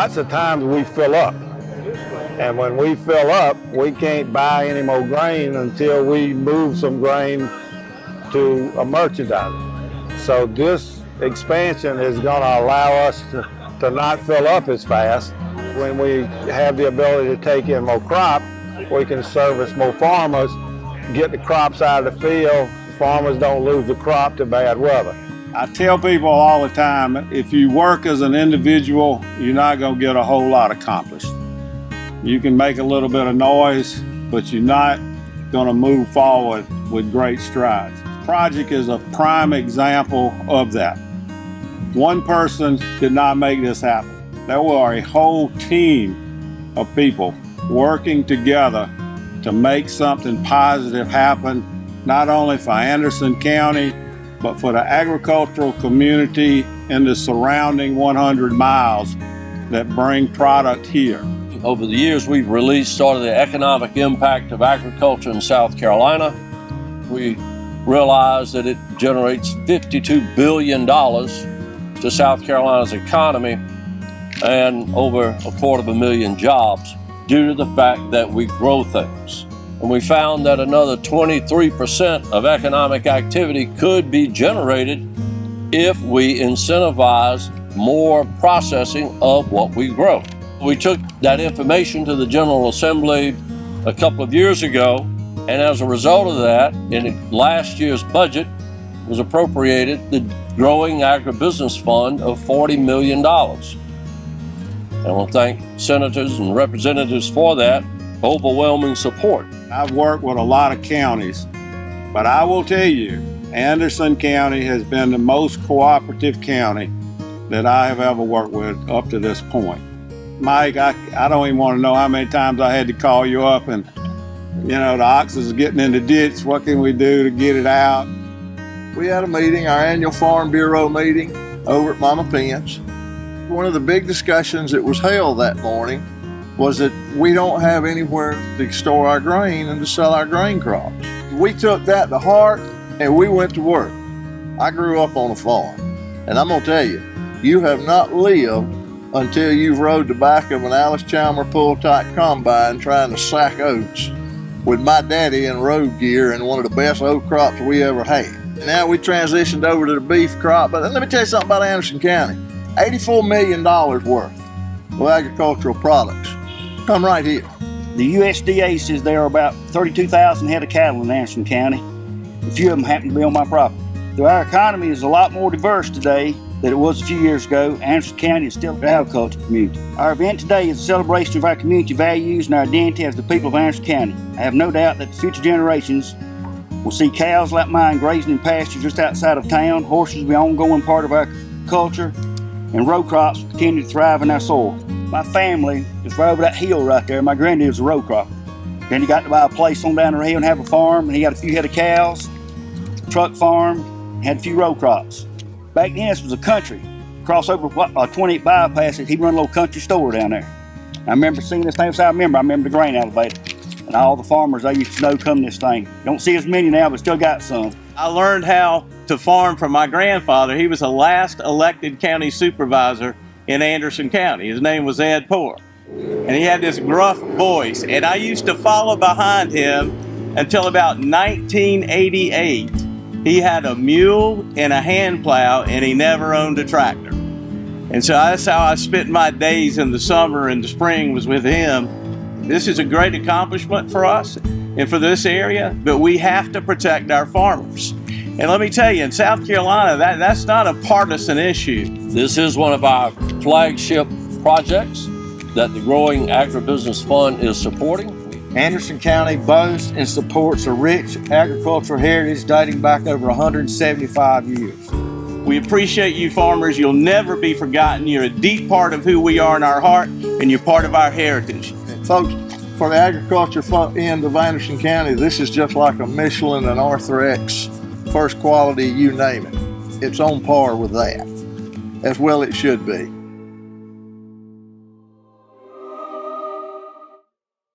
Lots of times we fill up. And when we fill up, we can't buy any more grain until we move some grain to a merchandiser. So this expansion is going to allow us to not fill up as fast. When we have the ability to take in more crop, we can service more farmers, get the crops out of the field. Farmers don't lose the crop to bad weather. I tell people all the time, if you work as an individual, you're not going to get a whole lot accomplished. You can make a little bit of noise, but you're not going to move forward with great strides. The project is a prime example of that. One person did not make this happen. There were a whole team of people working together to make something positive happen, not only for Anderson County, but for the agricultural community in the surrounding 100 miles that bring product here. Over the years, we've released sort of the economic impact of agriculture in South Carolina. We realize that it generates $52 billion to South Carolina's economy and over 250,000 jobs due to the fact that we grow things. And we found that another 23% of economic activity could be generated if we incentivize more processing of what we grow. We took that information to the General Assembly a couple of years ago, and as a result of that, in last year's budget was appropriated the Growing Agribusiness Fund of $40 million. I want to thank senators and representatives for that overwhelming support. I've worked with a lot of counties, but I will tell you, Anderson County has been the most cooperative county that I have ever worked with up to this point. Mike, I don't even want to know how many times I had to call you up and, the oxes are getting in the ditch. What can we do to get it out? We had a meeting, our annual Farm Bureau meeting over at Mama Penn's. One of the big discussions that was held that morning was that we don't have anywhere to store our grain and to sell our grain crops. We took that to heart and we went to work. I grew up on a farm, and I'm gonna tell you, you have not lived until you've rode the back of an Alice Chalmer pull-type combine trying to sack oats with my daddy in road gear and one of the best oat crops we ever had. Now we transitioned over to the beef crop, but let me tell you something about Anderson County. $84 million worth of agricultural products come right here. The USDA says there are about 32,000 head of cattle in Anderson County. A few of them happen to be on my property. So our economy is a lot more diverse today than it was a few years ago. Anderson County is still an agricultural community. Our event today is a celebration of our community values and our identity as the people of Anderson County. I have no doubt that the future generations will see cows like mine grazing in pastures just outside of town, horses will be an ongoing part of our culture, and row crops will continue to thrive in our soil. My family is right over that hill right there. My granddad was a row cropper. Then he got to buy a place on down the hill and have a farm, and he had a few head of cows, truck farm, had a few row crops. Back then, this was a country. Cross over 28 bypasses, he run a little country store down there. I remember seeing this thing, so I remember the grain elevator. And all the farmers I used to know come this thing. Don't see as many now, but still got some. I learned how to farm from my grandfather. He was the last elected county supervisor in Anderson County. His name was Ed Poor. And he had this gruff voice. And I used to follow behind him until about 1988. He had a mule and a hand plow, and he never owned a tractor. And so that's how I spent my days in the summer and the spring was with him. This is a great accomplishment for us and for this area, but we have to protect our farmers. And let me tell you, in South Carolina, that's not a partisan issue. This is one of our flagship projects that the Growing Agribusiness Fund is supporting. Anderson County boasts and supports a rich agricultural heritage dating back over 175 years. We appreciate you farmers. You'll never be forgotten. You're a deep part of who we are in our heart, and you're part of our heritage. Folks, for the agriculture end of Anderson County, this is just like a Michelin and Arthur X, first quality, you name it. It's on par with that, as well it should be.